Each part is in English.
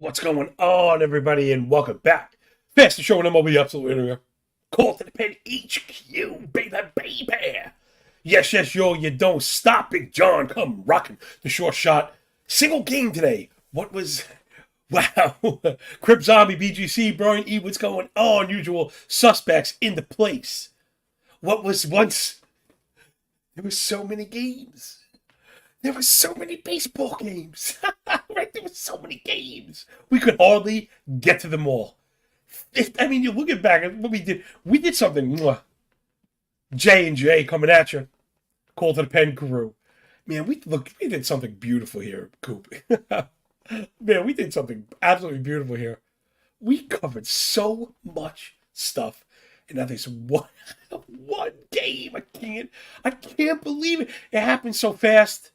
What's going on, everybody, and welcome back. Fastest show in MLB, absolutely anywhere. Call to the pen HQ, baby. Yes, yo, you don't stop, Big John. Come rocking the short shot. Single game today. What was... Wow. Crip Zombie, BGC, Brian E, what's going on? Usual suspects in the place. What was once... There were so many games. There were so many baseball games. Right? There were so many games. We could hardly get to them all. You look at back at what we did. We did something. J&J coming at you. Call to the pen crew. Man, we did something beautiful here, Coop. Man, we did something absolutely beautiful here. We covered so much stuff. And now there's one game. I can't believe it. It happened so fast.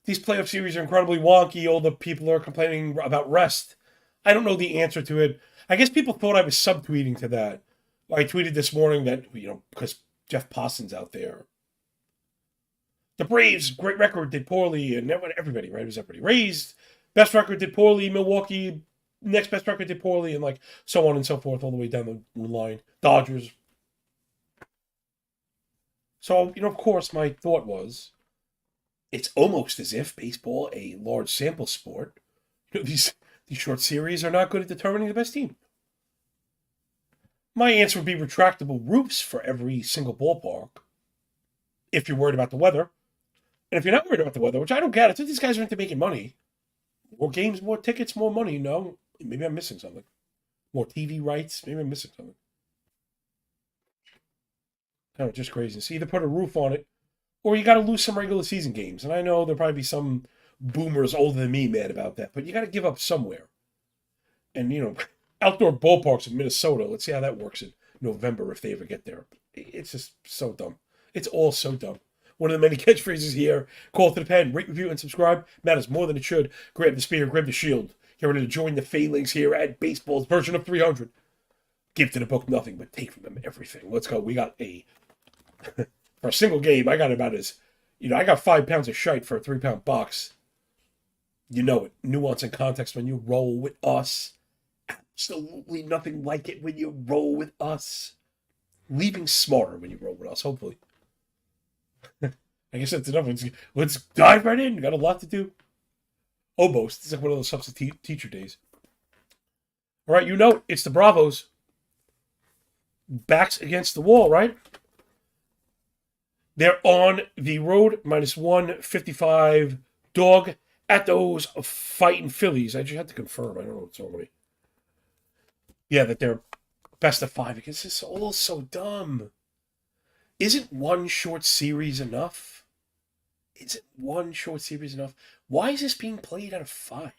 These playoff series are incredibly wonky. All the people are complaining about rest. I don't know the answer to it. I guess people thought I was subtweeting to that. I tweeted this morning that, because Jeff Poston's out there. The Braves, great record, did poorly, and everybody, right? It was everybody. Rays, best record, did poorly. Milwaukee, next best record, did poorly, and so on and so forth, all the way down the line. Dodgers. So, of course, my thought was, it's almost as if baseball, a large sample sport, these short series are not good at determining the best team. My answer would be retractable roofs for every single ballpark, if you're worried about the weather. And if you're not worried about the weather, which I don't get, I think these guys are into making money. More games, more tickets, more money, no. Maybe I'm missing something. More TV rights, maybe I'm missing something. Kind of just crazy. So either put a roof on it, or you got to lose some regular season games. And I know there'll probably be some boomers older than me mad about that, but you got to give up somewhere. And, outdoor ballparks in Minnesota, let's see how that works in November if they ever get there. It's just so dumb. It's all so dumb. One of the many catchphrases here, call to the pen, rate, review, and subscribe. Matters more than it should. Grab the spear, grab the shield. You're ready to join the phalanx here at baseball's version of 300. Give to the book nothing, but take from them everything. Let's go. We got for a single game, I got about I got 5 pounds of shite for a 3-pound box. You know it. Nuance and context when you roll with us. Absolutely nothing like it when you roll with us. Leaving smarter when you roll with us, hopefully. I guess that's enough. Let's dive right in. Got a lot to do. Almost. It's like one of those substitute teacher days. All right, it's the Bravos. Backs against the wall, right? They're on the road, -155 dog at those fighting Phillies. I just had to confirm. I don't know what's wrong with me. Yeah, that they're best of 5. Because this is all so dumb. Isn't one short series enough? Isn't one short series enough? Why is this being played out of 5?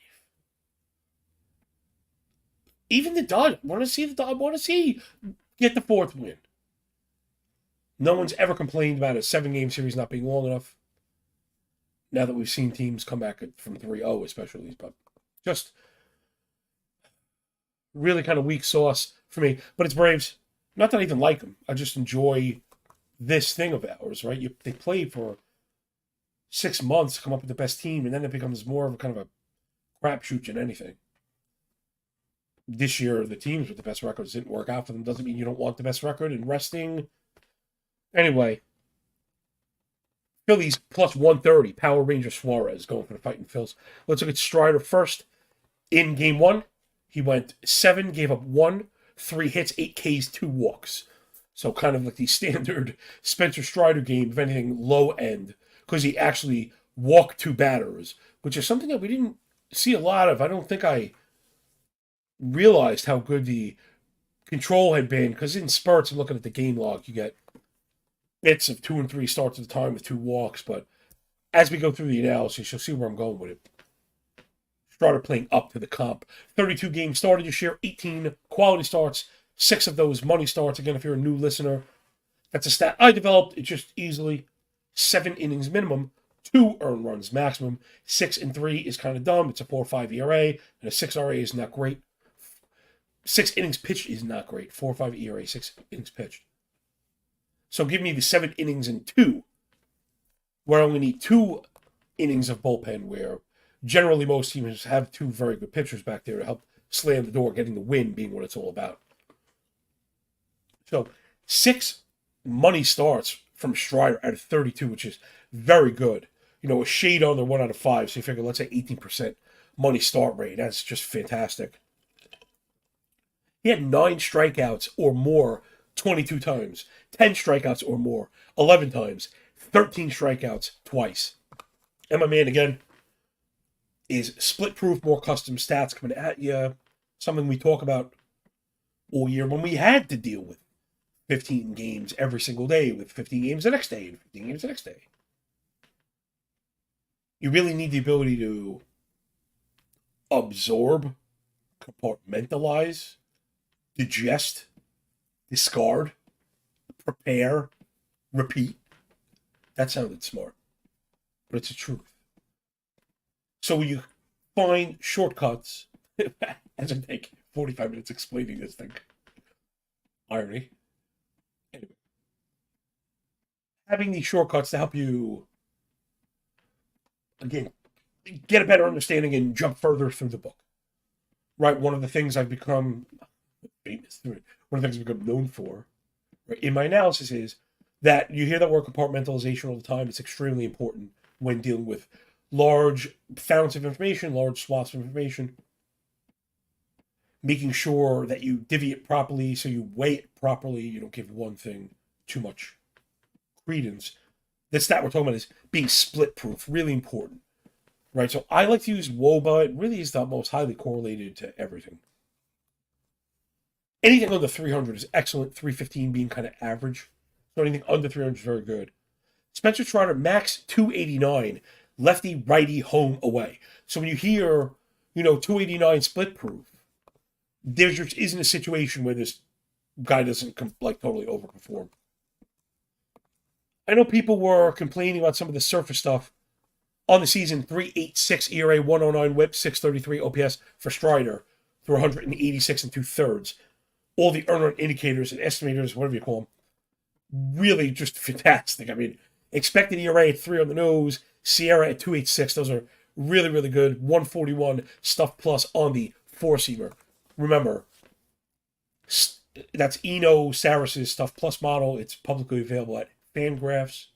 Even the Dodgers. Want to see get the 4th win. No one's ever complained about a 7-game series not being long enough. Now that we've seen teams come back from 3-0, especially, but just really kind of weak sauce for me. But it's Braves. Not that I even like them. I just enjoy this thing of ours, right? They play for 6 months to come up with the best team, and then it becomes more of a kind of a crapshoot than anything. This year, the teams with the best records didn't work out for them. Doesn't mean you don't want the best record, and resting. Anyway, Phillies +130. Power Ranger Suarez going for the fighting Phils. Let's look at Strider first. In game 1, he went 7, gave up 1, 3 hits, 8 Ks, 2 walks. So kind of like the standard Spencer Strider game, if anything, low end, because he actually walked 2 batters, which is something that we didn't see a lot of. I don't think I realized how good the control had been, because in spurts and looking at the game log, you get bits of 2 and 3 starts at a time with 2 walks, but as we go through the analysis, you'll see where I'm going with it. Strider playing up to the comp. 32 games started this year, 18 quality starts, 6 of those money starts. Again, if you're a new listener, that's a stat I developed. It's just easily 7 innings minimum, 2 earned runs maximum. 6 and 3 is kind of dumb. It's a 4.5 ERA, and a 6 RA is not great. 6 innings pitched is not great. 4.5 ERA, 6 innings pitched. So give me the 7 innings and 2, where I only need 2 innings of bullpen, where generally most teams have two very good pitchers back there to help slam the door, getting the win being what it's all about. So 6 money starts from Strider out of 32, which is very good. A shade on the 1 out of 5. So you figure, let's say 18% money start rate. That's just fantastic. He had 9 strikeouts or more 22 times, 10 strikeouts or more 11 times, 13 strikeouts twice. And my man, again, is split-proof, more custom stats coming at you. Something we talk about all year when we had to deal with 15 games every single day, with 15 games the next day, and 15 games the next day. You really need the ability to absorb, compartmentalize, digest, discard, prepare, repeat. That sounded smart, but it's the truth. So when you find shortcuts, as I take 45 minutes explaining this thing, irony. Anyway, having these shortcuts to help you, again, get a better understanding and jump further through the book. Right, one of the things I've become famous through it, one of the things I've become known for, right, in my analysis is that you hear that word compartmentalization all the time. It's extremely important when dealing with large founts of information, large swaths of information. Making sure that you divvy it properly, so you weigh it properly. You don't give one thing too much credence. The stat we're talking about is being split-proof, really important. Right, so I like to use WOBA. It really is the most highly correlated to everything. Anything under 300 is excellent, 315 being kind of average. So anything under 300 is very good. Spencer Strider, max 289, lefty, righty, home, away. So when you hear, 289 split-proof, there just isn't a situation where this guy doesn't, totally overperform. I know people were complaining about some of the surface stuff. On the season, 3.86 ERA, 109 WHIP, 633 OPS for Strider through 186 and 2/3. All the earner indicators and estimators, whatever you call them, really just fantastic. I mean, expected ERA at 3 on the nose, Sierra at 2.86. Those are really, really good. 141 stuff plus on the 4-seamer. Remember, that's Eno Saris's stuff plus model. It's publicly available at Fangraphs.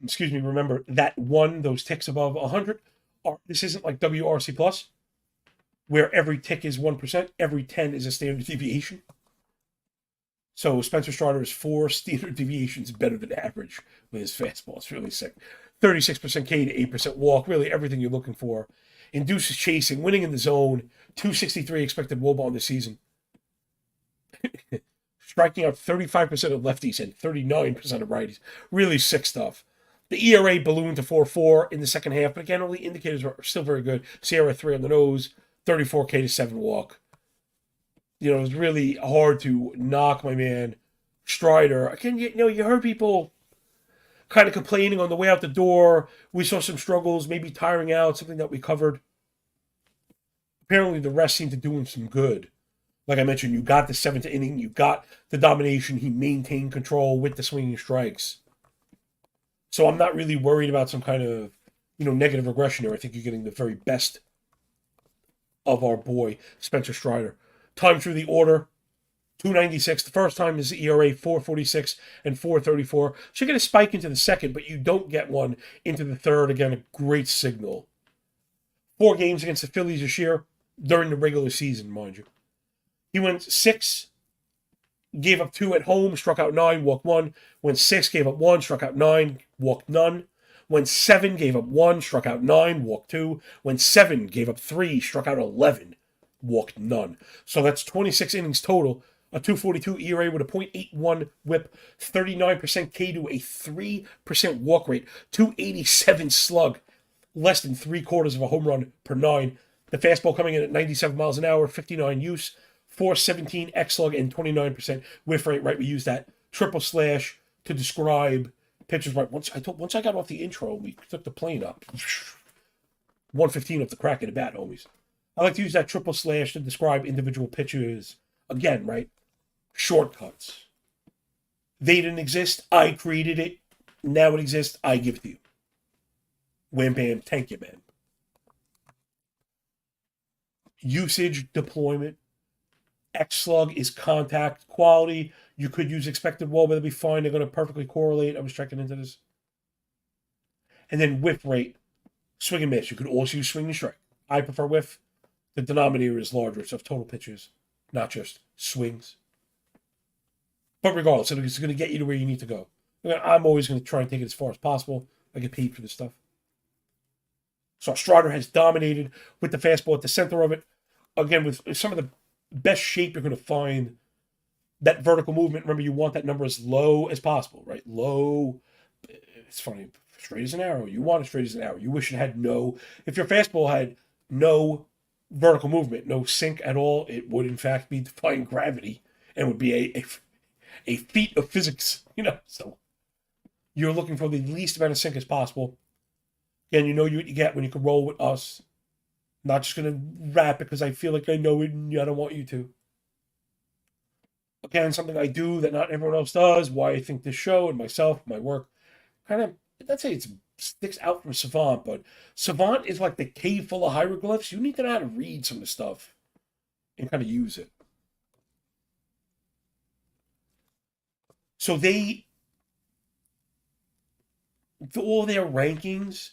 Excuse me, remember that those ticks above 100, this isn't like WRC Plus, where every tick is 1%, every 10 is a standard deviation. So Spencer Strider is 4 standard deviations better than average with his fastball. It's really sick. 36% K to 8% walk, really everything you're looking for. Induces chasing, winning in the zone, 263 expected WOBA on the season. Striking out 35% of lefties and 39% of righties. Really sick stuff. The ERA ballooned to 4.4 in the second half, but again, all the indicators are still very good. Sierra 3 on the nose, 34 K to 7 walk. It was really hard to knock my man Strider. Again, you heard people kind of complaining on the way out the door. We saw some struggles, maybe tiring out, something that we covered. Apparently, the rest seemed to do him some good. Like I mentioned, you got the 7th inning, you got the domination. He maintained control with the swinging strikes. So I'm not really worried about some kind of, negative regression there. I think you're getting the very best of our boy, Spencer Strider. Time through the order, 296. The first time is ERA 446 and 434. So you get a spike into the second, but you don't get one into the third. Again, a great signal. 4 games against the Phillies this year, during the regular season, mind you. He went 6, gave up 2 at home, struck out 9, walked 1. Went 6, gave up 1, struck out 9, walked none. Went 7, gave up 1, struck out 9, walked 2. Went 7, gave up 3, struck out 11, walked none. So that's 26 innings total. A 242 ERA with a .81 WHIP, 39% K to a 3% walk rate, 287 slug, less than 3/4 of a home run per 9. The fastball coming in at 97 miles an hour, 59 use, 417 X slug, and 29% whiff rate. Right, we use that triple slash to describe pitchers. Right, once I got off the intro, we took the plane up. 115 off the crack of the bat, homies. I like to use that triple slash to describe individual pitchers. Again, right, shortcuts. They didn't exist. I created it. Now it exists. I give it to you. Wham bam, thank you, man. Usage, deployment. X slug is contact quality. You could use expected WOBA, that'd be fine. They're going to perfectly correlate. I was checking into this. And then whiff rate, swing and miss. You could also use swing and strike. I prefer whiff. The denominator is larger, so total pitches, not just swings. But regardless, it's going to get you to where you need to go. I'm always going to try and take it as far as possible. I get paid for this stuff. So Strider has dominated with the fastball at the center of it. Again, with some of the best shape you're going to find, that vertical movement, remember, you want that number as low as possible, right? Low. It's funny. Straight as an arrow. You want it straight as an arrow. You wish it had no. If your fastball had no vertical movement, no sink at all, it would in fact be defying gravity and would be a feat of physics, So you're looking for the least amount of sink as possible. And you know what you get when you can roll with us. Not just going to wrap it because I feel like I know it and I don't want you to. Again, something I do that not everyone else does, why I think this show and myself, my work, kind of, I'd say it sticks out from Savant, but Savant is like the cave full of hieroglyphs. You need to know how to read some of the stuff and kind of use it. So all their rankings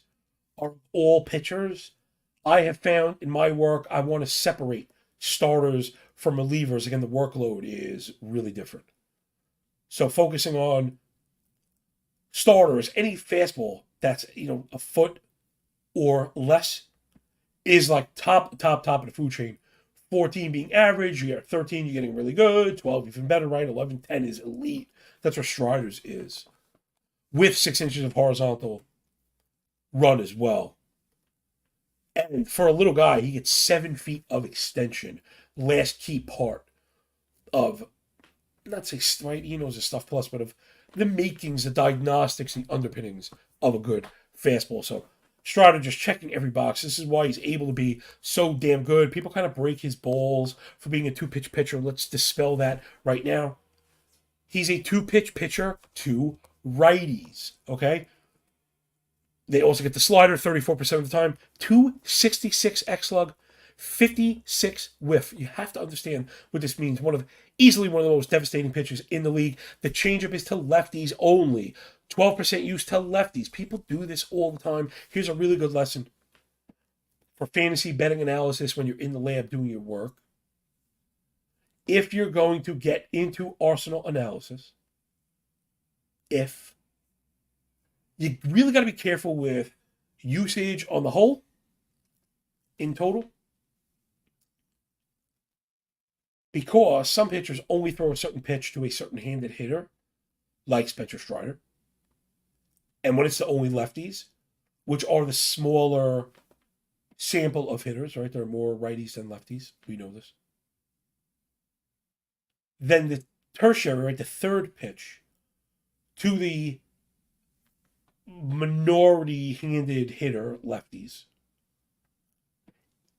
are all pitchers. I have found in my work, I want to separate starters from relievers. Again, the workload is really different. So focusing on starters, any fastball that's, a foot or less is like top of the food chain. 14 being average, you get 13, you're getting really good, 12 even better, right? 11, 10 is elite. That's what Strider's is. With 6 inches of horizontal run as well. And for a little guy, he gets 7 feet of extension. Last key part of, not say, right, he knows his stuff plus, but of the makings, the diagnostics, and underpinnings of a good fastball. So Strider just checking every box. This is why he's able to be so damn good. People kind of break his balls for being a 2-pitch pitcher. Let's dispel that right now. He's a 2-pitch pitcher to righties, okay? They also get the slider 34% of the time. 266 X-Lug, 56 whiff. You have to understand what this means. Easily one of the most devastating pitchers in the league. The changeup is to lefties only. 12% use to lefties. People do this all the time. Here's a really good lesson for fantasy betting analysis when you're in the lab doing your work. If you're going to get into Arsenal analysis, you really got to be careful with usage on the whole, in total, because some pitchers only throw a certain pitch to a certain handed hitter, like Spencer Strider. And when it's the only lefties, which are the smaller sample of hitters, right? There are more righties than lefties. We know this. Then the tertiary, right? The third pitch to the minority-handed hitter, lefties,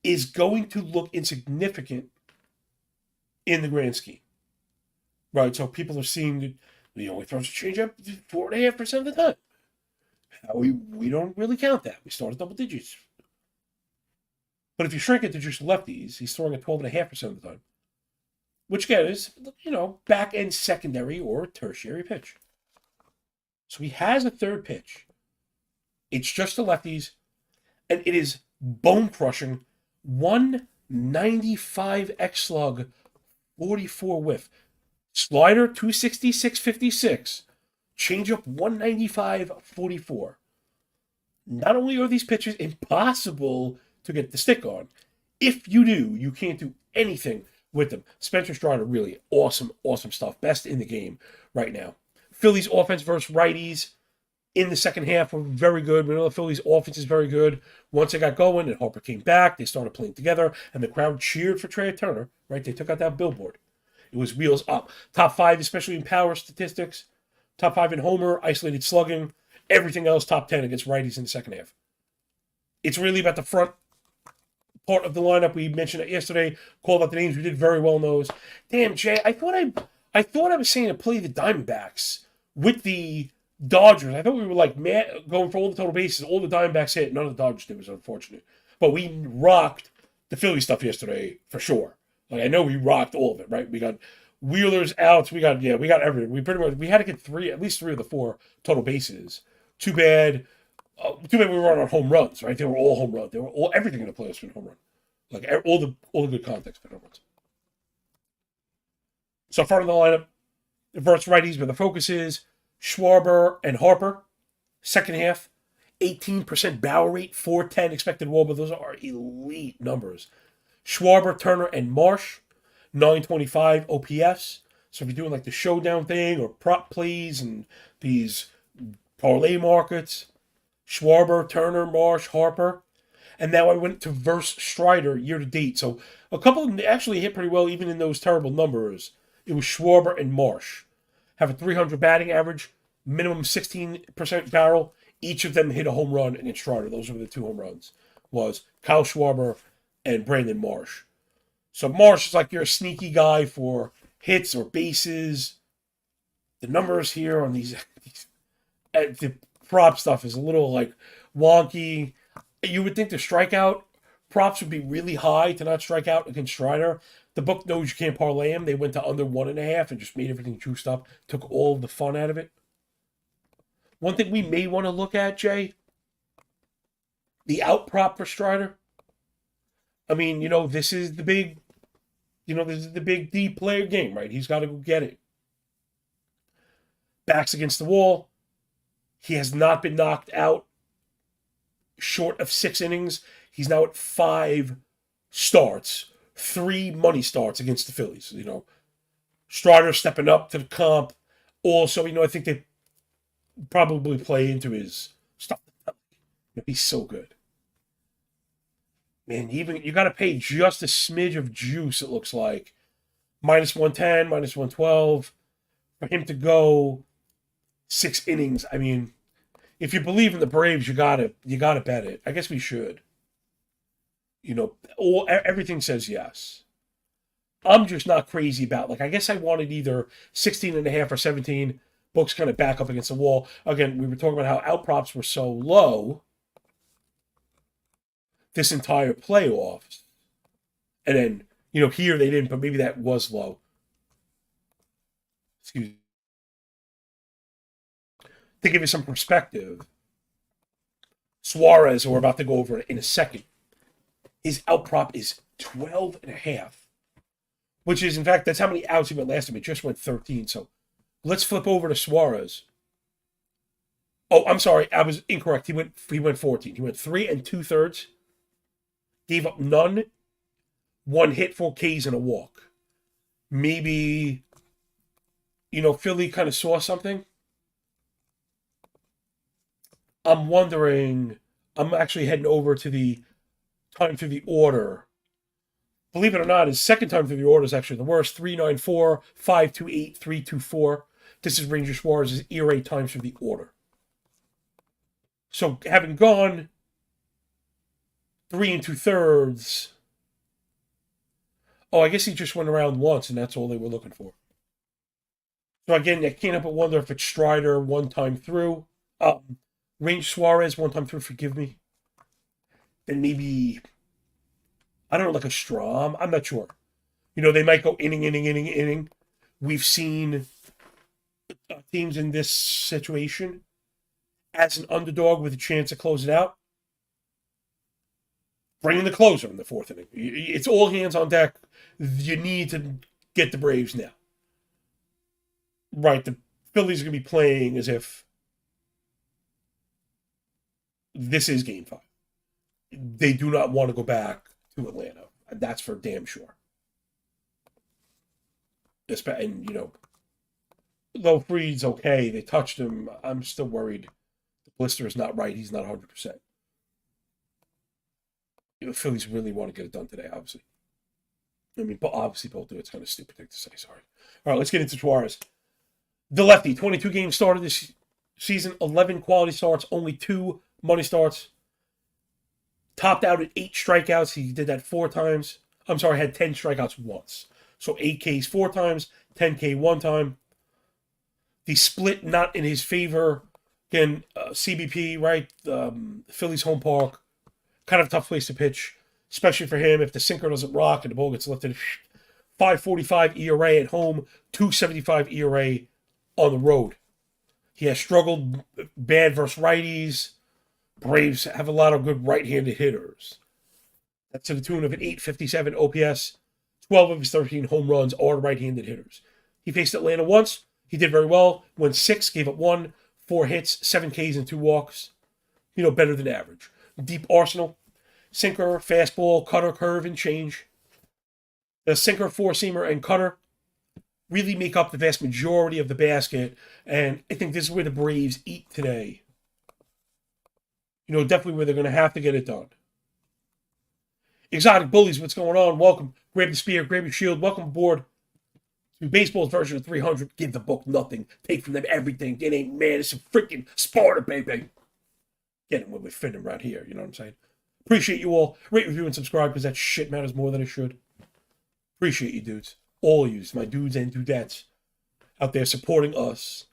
is going to look insignificant in the grand scheme. Right? So people are seeing that he only throws a changeup 4.5% of the time. We don't really count that. We start at double digits. But if you shrink it to just lefties, he's throwing at 12.5% of the time. Which again is, back-end secondary or tertiary pitch. So he has a third pitch. It's just the lefties, and it is bone-crushing. 195 X-Slug, 44 whiff. Slider, 266, 56. Changeup, 195, 44. Not only are these pitches impossible to get the stick on, if you do, you can't do anything with them. Spencer Strider, really awesome stuff. Best in the game right now. Phillies offense versus righties in the second half were very good. We know the Phillies offense is very good. Once they got going and Harper came back, they started playing together, and the crowd cheered for Trey Turner, right? They took out that billboard. It was wheels up. Top 5, especially in power statistics. Top 5 in homer, isolated slugging. Everything else, top 10 against righties in the second half. It's really about the front part of the lineup. We mentioned it yesterday. Called out the names. We did very well in those. Damn, Jay, I thought I was saying to play the Diamondbacks with the Dodgers. I thought we were like going for all the total bases. All the Diamondbacks hit. None of the Dodgers did. It was unfortunate. But we rocked the Philly stuff yesterday for sure. Like I know we rocked all of it, right? We got Wheeler's outs. We got everything. We had to get at least three of the four total bases. Too bad. Too bad we were on home runs, right? They were all home runs. They were everything in the playoffs been home run. Like all the good context been home runs. So front of the lineup, versus righties, where the focus is Schwarber and Harper. Second half, 18% barrel rate, 410 expected WOBA. Those are elite numbers. Schwarber, Turner, and Marsh, 925 OPS. So if you're doing like the showdown thing or prop plays and these parlay markets, Schwarber, Turner, Marsh, Harper. And now I went to verse Strider year to date. So a couple of them actually hit pretty well even in those terrible numbers. It was Schwarber and Marsh. Have a 300 batting average, minimum 16% barrel. Each of them hit a home run against Strider. Those were the two home runs. Was Kyle Schwarber and Brandon Marsh. So Marsh is like you're a sneaky guy for hits or bases. The numbers here on these the prop stuff is a little like wonky. You would think the strikeout props would be really high to not strike out against Strider. The book knows you can't parlay him. They went to under 1.5 and just made everything juiced up. Took all of the fun out of it. One thing we may want to look at, Jay, the out prop for Strider. I mean, this is the big, D player game, right? He's got to go get it. Backs against the wall. He has not been knocked out short of 6 innings. He's now at 5 starts, 3 money starts against the Phillies. Strider stepping up to the comp. Also, I think they probably play into his stuff. He's so good. Man, you got to pay just a smidge of juice, it looks like. Minus 110, minus 112. For him to go 6 innings, I mean, if you believe in the Braves, you gotta bet it. I guess we should. Everything says yes. I'm just not crazy about, I guess I wanted either 16.5 or 17. Books kind of back up against the wall. Again, we were talking about how out props were so low this entire playoffs. And then, here they didn't, but maybe that was low. Excuse me. To give you some perspective, Suarez, who we're about to go over in a second, his out prop is 12.5, which is, in fact, that's how many outs he went last time. It just went 13. So let's flip over to Suarez. Oh, I'm sorry. I was incorrect. He went 14. He went 3 2/3. Gave up none. 1 hit, 4 Ks, and a walk. Maybe, Philly kind of saw something. I'm wondering, I'm actually heading over to the time through the order. Believe it or not, his second time through the order is actually the worst. 394, 528, 324. This is Ranger Suarez's ERA times through the order. So having gone 3 2/3, I guess he just went around once, and that's all they were looking for. So again, I can't help but wonder if it's Strider one time through. Range Suarez one time through, forgive me. Then maybe, I don't know, like a Strom. I'm not sure. They might go inning. We've seen teams in this situation as an underdog with a chance to close it out. Bring in the closer in the 4th inning. It's all hands on deck. You need to get the Braves now. Right, the Phillies are going to be playing as if this is Game 5. They do not want to go back to Atlanta. That's for damn sure. And, though Fried's okay, they touched him, I'm still worried the blister is not right. He's not 100%. The Phillies really want to get it done today, obviously. I mean, but obviously both do. It's kind of a stupid thing to say, sorry. All right, let's get into Suarez. The lefty, 22 games started this season, 11 quality starts, only 2 money starts. Topped out at 8 strikeouts. He did that 4 times. I'm sorry, had 10 strikeouts once. So 8 Ks 4 times, 10 K 1 time. The split not in his favor Again, CBP, right? Phillies home park, kind of a tough place to pitch, especially for him if the sinker doesn't rock and the ball gets lifted. 5.45 ERA at home, 2.75 ERA on the road. He has struggled bad versus righties. Braves have a lot of good right-handed hitters. That's to the tune of an 857 OPS. 12 of his 13 home runs are right-handed hitters. He faced Atlanta once. He did very well. Went 6, gave up 1, 4 hits, 7 Ks, and 2 walks. Better than average. Deep arsenal. Sinker, fastball, cutter, curve, and change. The sinker, four-seamer, and cutter really make up the vast majority of the basket, and I think this is where the Braves eat today. Definitely where they're going to have to get it done. Exotic Bullies, what's going on? Welcome. Grab the spear, grab your shield. Welcome aboard to baseball's version of 300. Give the book nothing. Take from them everything. It ain't man. It's a freaking Sparta, baby. Get it when we're fitting right here. You know what I'm saying? Appreciate you all. Rate, review, and subscribe because that shit matters more than it should. Appreciate you, dudes. All of you, my dudes and dudettes out there supporting us.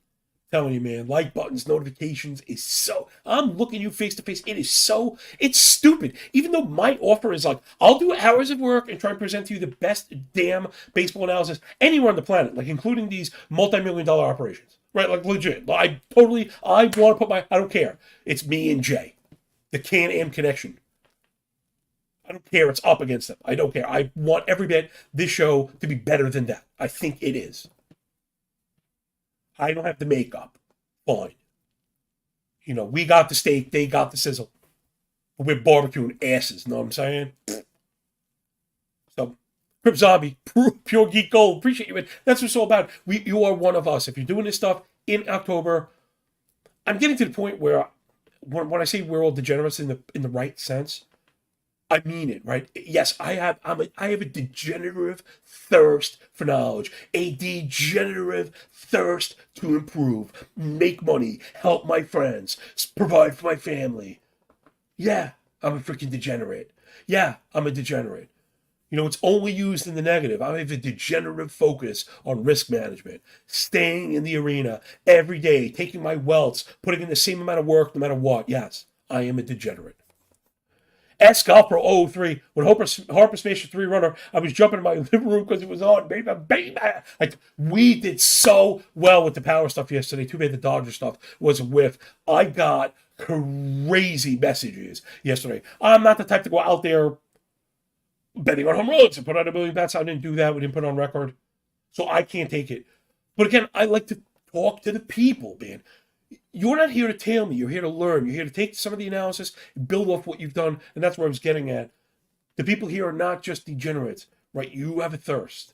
Telling you, man, like buttons, notifications is so... I'm looking you face to face. It's stupid. Even though my offer is like, I'll do hours of work and try and present to you the best damn baseball analysis anywhere on the planet, like including these multi-million-dollar operations. Right, like legit. I want to put I don't care. It's me and Jay. The Can-Am connection. I don't care. It's up against them. I don't care. I want every bit this show to be better than that. I think it is. I don't have the makeup. Fine. We got the steak, they got the sizzle. But we're barbecuing asses, know what I'm saying? So, Crip Zombie, pure geek gold. Appreciate you, man. That's what it's all about. You are one of us. If you're doing this stuff in October, I'm getting to the point where when I say we're all degenerates in the right sense, I mean it, right? Yes, I have a degenerative thirst for knowledge, a degenerative thirst to improve, make money, help my friends, provide for my family. Yeah, I'm a freaking degenerate. Yeah, I'm a degenerate. It's only used in the negative. I have a degenerative focus on risk management, staying in the arena every day, taking my welts, putting in the same amount of work no matter what. Yes, I am a degenerate. At Scalpro 03, when Harper smashed a 3-runner, I was jumping in my living room because it was on, baby. We did so well with the power stuff yesterday. Too bad the Dodger stuff was a whiff. I got crazy messages yesterday. I'm not the type to go out there betting on home runs and put out a million bets. I didn't do that. We didn't put on record. So I can't take it. But again, I like to talk to the people, man. You're not here to tell me. You're here to learn. You're here to take some of the analysis and build off what you've done. And that's where I was getting at. The people here are not just degenerates, right? You have a thirst.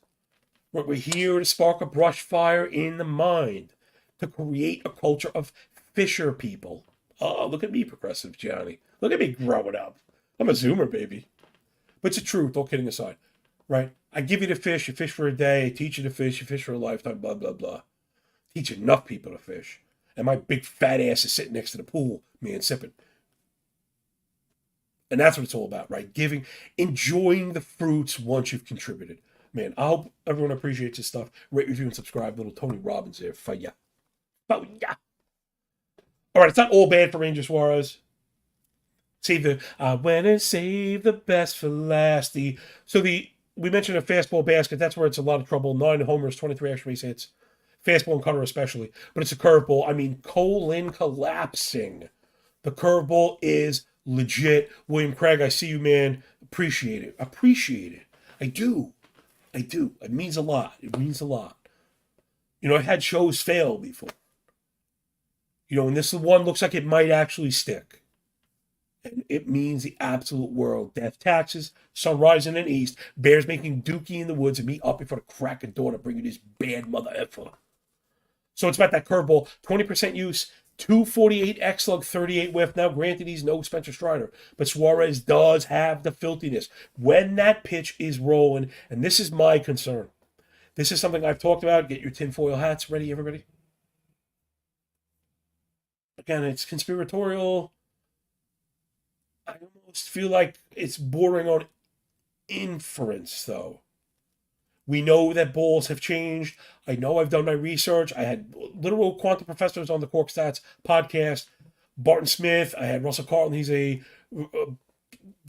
Right? We're here to spark a brush fire in the mind, to create a culture of fisher people. Oh, look at me, progressive Johnny. Look at me growing up. I'm a Zoomer, baby. But it's the truth, all kidding aside, right? I give you the fish, you fish for a day, I teach you to fish, you fish for a lifetime, blah, blah, blah. Teach enough people to fish. And my big fat ass is sitting next to the pool, man, sipping. And that's what it's all about, right? Enjoying the fruits once you've contributed. Man, I hope everyone appreciates this stuff. Rate, review, and subscribe. Little Tony Robbins there. Fire. Fire. All right, it's not all bad for Ranger Suarez. I went and saved the best for last. We mentioned a fastball basket. That's where it's a lot of trouble. 9 homers, 23 extra base hits. Fastball and cutter especially. But it's a curveball. I mean, colon collapsing. The curveball is legit. William Craig, I see you, man. Appreciate it. I do. It means a lot. I've had shows fail before. And this one looks like it might actually stick. And it means the absolute world. Death, taxes, sun rising in the east, bears making dookie in the woods, and me up before the crack of dawn to bring you this bad mother effer. So it's about that curveball. 20% use, 248 X slug, 38 whiff. Now, granted, he's no Spencer Strider, but Suarez does have the filthiness. When that pitch is rolling, and this is my concern. This is something I've talked about. Get your tinfoil hats ready, everybody. Again, it's conspiratorial. I almost feel like it's bordering on inference, though. We know that balls have changed. I know I've done my research. I had literal quantum professors on the Cork Stats podcast. Barton Smith. I had Russell Carlton. He's a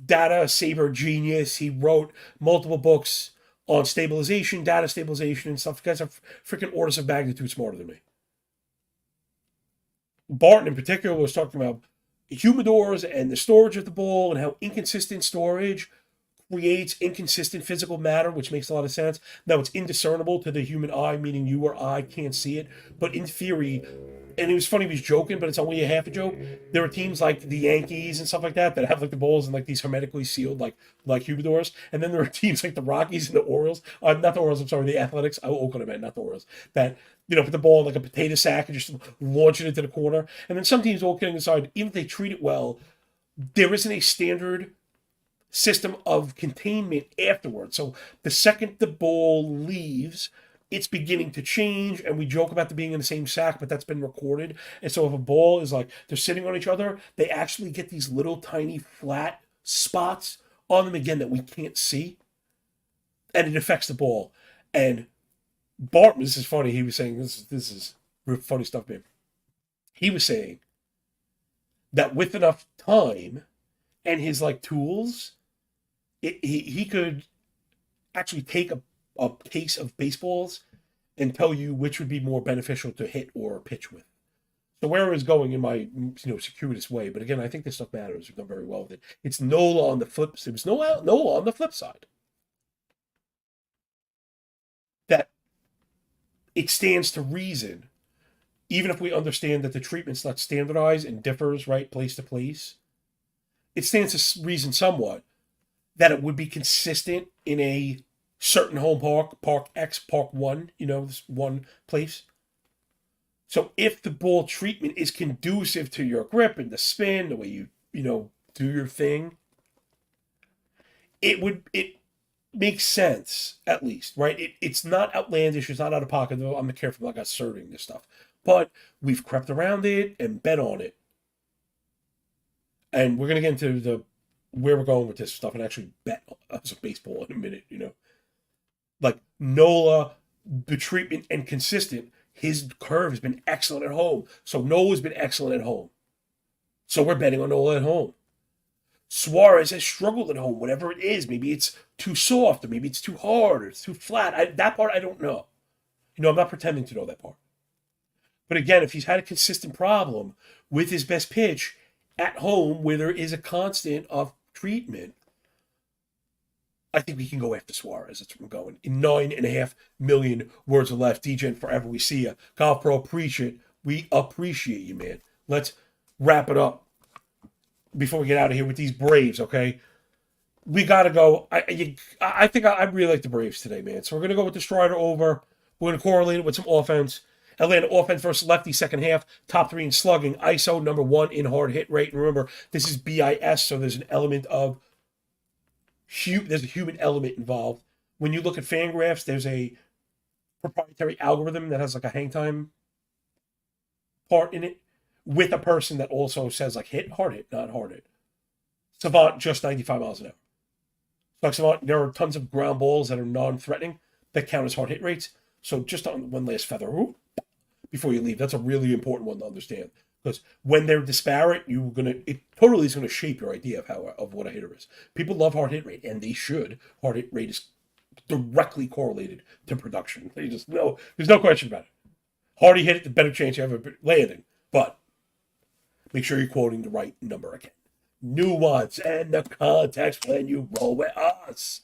data saber genius. He wrote multiple books on stabilization, data stabilization, and stuff. You guys are freaking orders of magnitude smarter than me. Barton, in particular, was talking about humidors and the storage of the ball and how inconsistent storage creates inconsistent physical matter, which makes a lot of sense. Now, it's indiscernible to the human eye, meaning you or I can't see it. But in theory, and it was funny, he was joking, but it's only a half a joke. There are teams like the Yankees and stuff like that have like the balls in like these hermetically sealed like humidors. And then there are teams like the Rockies and the Orioles. Not the Orioles, I'm sorry, the Athletics. Oakland, I meant, not the Orioles. That, put the ball in like a potato sack and just launch it into the corner. And then some teams, all kidding aside, even if they treat it well, there isn't a standard system of containment afterwards. So the second the ball leaves, it's beginning to change, and we joke about them being in the same sack, but that's been recorded. And so if a ball is like they're sitting on each other, they actually get these little tiny flat spots on them again that we can't see, and it affects the ball. And Bart, this is funny. He was saying this is real funny stuff, man. He was saying that with enough time and his like tools, he could actually take a case of baseballs and tell you which would be more beneficial to hit or pitch with. So where I was going in my circuitous way, but again, I think this stuff matters. We've done very well with it. It's NOLA on the flip. It was NOLA on the flip side. That it stands to reason, even if we understand that the treatment's not standardized and differs, right, place to place. It stands to reason somewhat that it would be consistent in a certain home park, Park X, Park 1, this one place. So if the ball treatment is conducive to your grip and the spin, the way you do your thing, it makes sense, at least, right? It's not outlandish, it's not out of pocket, though I'm careful about asserting this stuff. But we've crept around it and bet on it. And we're going to get into where we're going with this stuff and actually bet on some baseball in a minute, Like Nola, the treatment and consistent, his curve has been excellent at home. So Nola's been excellent at home. So we're betting on Nola at home. Suarez has struggled at home, whatever it is. Maybe it's too soft, or maybe it's too hard, or it's too flat. That part I don't know. I'm not pretending to know that part. But again, if he's had a consistent problem with his best pitch at home, where there is a constant of treatment, I think we can go after Suarez. That's where I'm going. In 9.5 million words or less. DJ, forever we see you. Golf Pro, we appreciate you, man. Let's wrap it up before we get out of here with these Braves, okay? We got to go. I think I really like the Braves today, man. So we're going to go with the Strider over. We're going to correlate it with some offense. Atlanta offense versus lefty second half. Top 3 in slugging. ISO number 1 in hard hit rate. And remember, this is BIS, so there's an element of there's a human element involved. When you look at Fangraphs, there's a proprietary algorithm that has like a hang time part in it with a person that also says like hard hit, not hard hit. Savant just 95 miles an hour. Like Savant, there are tons of ground balls that are non-threatening that count as hard hit rates. So just on one last feather before you leave, that's a really important one to understand. Because when they're disparate, it totally is gonna shape your idea of what a hitter is. People love hard hit rate, and they should. Hard hit rate is directly correlated to production. There's no question about it. Harder you hit it, the better chance you have of landing. But make sure you're quoting the right number again. Nuance and the context when you roll with us.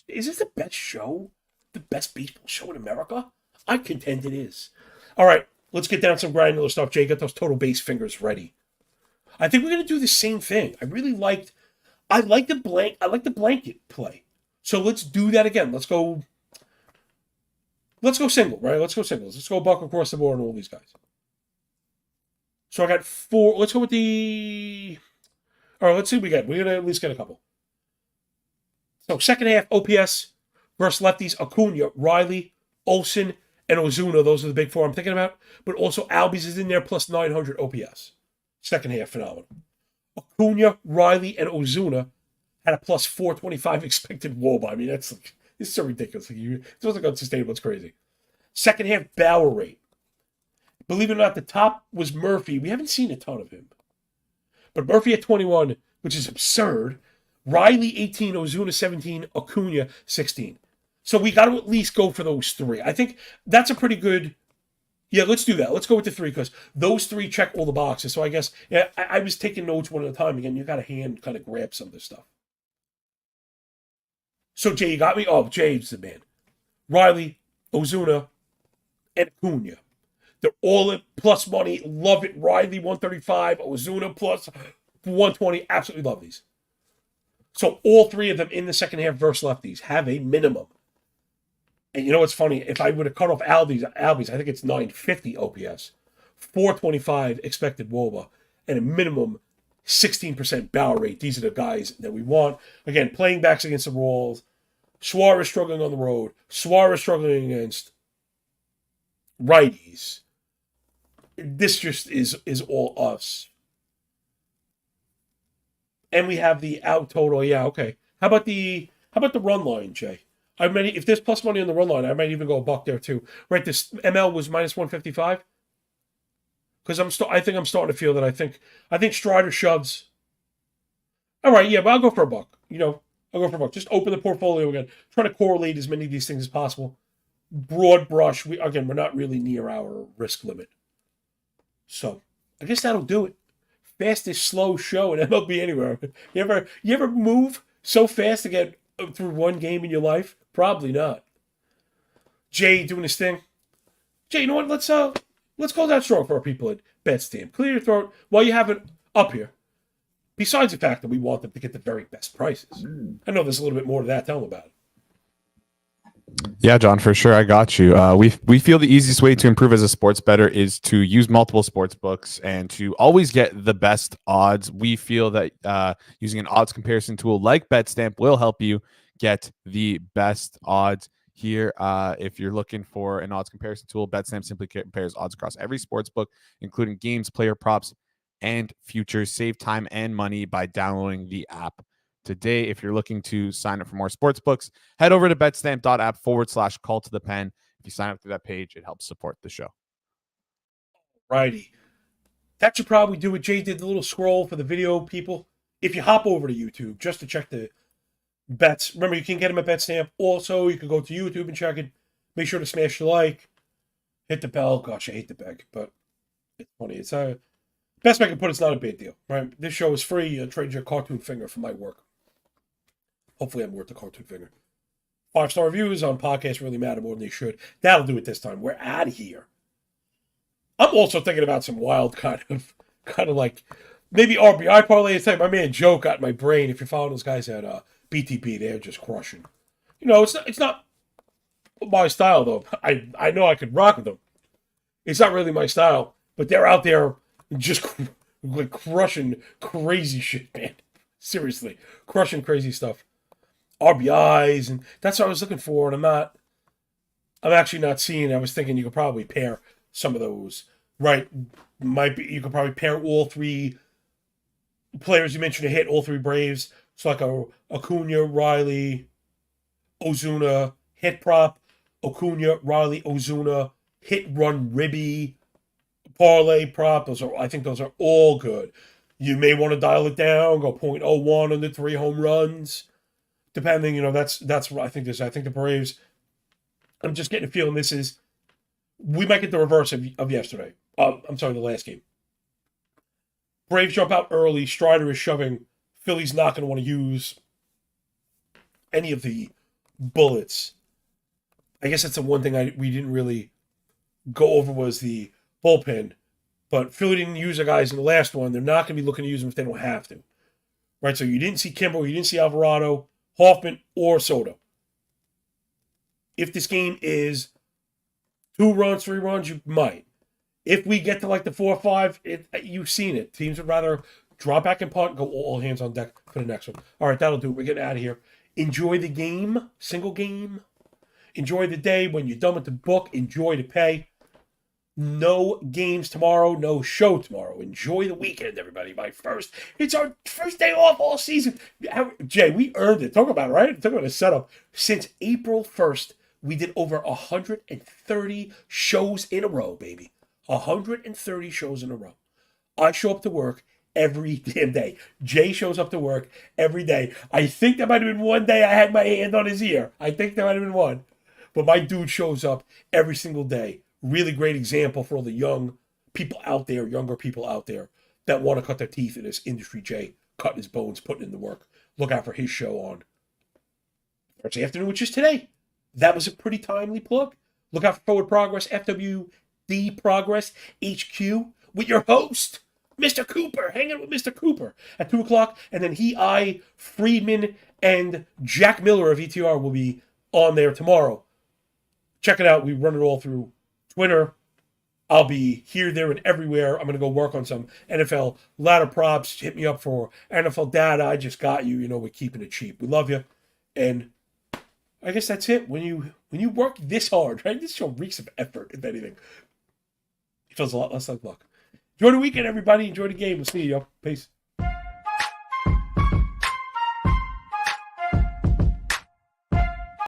Is this the best show? The best baseball show in America? I contend it is. All right, let's get down some granular stuff. Jay, get those total base fingers ready. I think we're going to do the same thing. I like the blanket play. So let's do that again. Let's go single, right? Let's go singles. Let's go buck across the board on all these guys. So I got 4. Let's go with the... All right, let's see what we got. We're going to at least get a couple. So second half, OPS versus lefties, Acuna, Riley, Olsen, and Ozuna. Those are the big 4 I'm thinking about. But also Albies is in there, plus 900 OPS. Second half, phenomenal. Acuna, Riley, and Ozuna had a plus 425 expected WOBA. I mean, it's so ridiculous. It's also unsustainable. It's crazy. Second half barrel rate. Believe it or not, the top was Murphy. We haven't seen a ton of him. But Murphy at 21, which is absurd. Riley 18, Ozuna 17, Acuna 16. So we got to at least go for those three. I think that's a pretty good. Yeah, let's do that. Let's go with the three because those three check all the boxes. So I guess I was taking notes one at a time. Again, you got to hand kind of grab some of this stuff. So Jay, you got me? Oh, Jay's the man. Riley, Ozuna, and Acuna. They're all at plus money. Love it. Riley 135, Ozuna plus 120. Absolutely love these. So all three of them in the second half versus lefties have a minimum. And you know what's funny? If I would have cut off Albies, I think it's 950 OPS, 425 expected WOBA, and a minimum 16% barrel rate. These are the guys that we want. Again, playing backs against the Royals. Suarez struggling on the road. Suarez struggling against righties. This just is all us. And we have the out total. Yeah, okay. How about the run line, Jay? If there's plus money on the run line, I might even go a buck there too. Right, this ML was minus 155. Because I think I'm starting to feel that I think Strider shoves. All right, yeah, but I'll go for a buck. I'll go for a buck. Just open the portfolio again. Try to correlate as many of these things as possible. Broad brush. We're not really near our risk limit. So I guess that'll do it. Fastest slow show in MLB anywhere. You ever move so fast to get through one game in your life? Probably not. Jay doing his thing. Jay, you know what? Let's call that strong for our people at BetStamp. Clear your throat while you have it up here. Besides the fact that we want them to get the very best prices. I know there's a little bit more to that. Tell them about it. Yeah, John, for sure. I got you. We feel the easiest way to improve as a sports bettor is to use multiple sports books and to always get the best odds. We feel that using an odds comparison tool like BetStamp will help you get the best odds here. If you're looking for an odds comparison tool, BetStamp simply compares odds across every sports book, including games, player props, and futures. Save time and money by downloading the app today. If you're looking to sign up for more sports books, head over to betstamp.app/call to the pen. If you sign up through that page, it helps support the show. Righty. That should probably do it. Jay did the little scroll for the video people. If you hop over to YouTube just to check the bets, remember you can get them at BetStamp. Also, you can go to YouTube and check it. Make sure to smash the like, hit the bell. Gosh, I hate the beg, but it's funny. It's best I can put. It's not a big deal, right? This show is free. Trade your cartoon finger for my work. Hopefully, I'm worth the cartoon finger. 5-star reviews on podcasts really matter more than they should. That'll do it this time. We're out of here. I'm also thinking about some wild kind of like maybe RBI parlay. My man Joe got in my brain. If you're following those guys at BTP, they're just crushing. It's not my style though. I know I could rock with them. It's not really my style, but they're out there just like crushing crazy shit, man. Seriously, crushing crazy stuff. RBIs, and that's what I was looking for, and I'm actually not seeing. I was thinking you could probably pair some of those, right? You could probably pair all three players you mentioned to hit, all three Braves. It's like a Acuna, Riley, Ozuna hit prop, Acuna, Riley, Ozuna hit run ribby parlay prop. I think those are all good. You may want to dial it down, go 0.01 on the 3 home runs. Depending, that's what I think this. I think the Braves, I'm just getting a feeling we might get the reverse of yesterday. I'm sorry, the last game. Braves jump out early. Strider is shoving. Philly's not going to want to use any of the bullets. I guess that's the one thing we didn't really go over was the bullpen. But Philly didn't use the guys in the last one. They're not going to be looking to use them if they don't have to. Right, so you didn't see Kimbrel, you didn't see Alvarado, Hoffman, or Soto. If this game is 2 runs, 3 runs, you might. If we get to like the 4 or 5, you've seen it. Teams would rather drop back and punt, go all hands on deck for the next one. All right, that'll do it. We're getting out of here. Enjoy the game, single game. Enjoy the day. When you're done with the book, enjoy the pay. No games tomorrow, no show tomorrow. Enjoy the weekend, everybody. It's our first day off all season. Jay, we earned it. Talk about it, right? Talk about a setup. Since April 1st, we did over 130 shows in a row, baby. 130 shows in a row. I show up to work every damn day. Jay shows up to work every day. I think there might have been one day I had my hand on his ear. I think there might have been one. But my dude shows up every single day. Really great example for all the young people out there, younger people out there that want to cut their teeth in this industry. Jay cutting his bones, putting in the work. Look out for his show on Thursday afternoon, which is today. That was a pretty timely plug. Look out for Forward Progress, FWD Progress HQ with your host, Mr. Cooper, hanging with Mr. Cooper at 2 o'clock. And then I, Friedman, and Jack Miller of ETR will be on there tomorrow. Check it out. We run it all through Twitter. I'll be here, there, and everywhere. I'm going to go work on some NFL ladder props. Hit me up for NFL data. I just got you. You know, we're keeping it cheap. We love you. And I guess that's it. When you work this hard, right? This show reeks of effort, if anything. It feels a lot less like luck. Enjoy the weekend, everybody. Enjoy the game. We'll see you. Peace.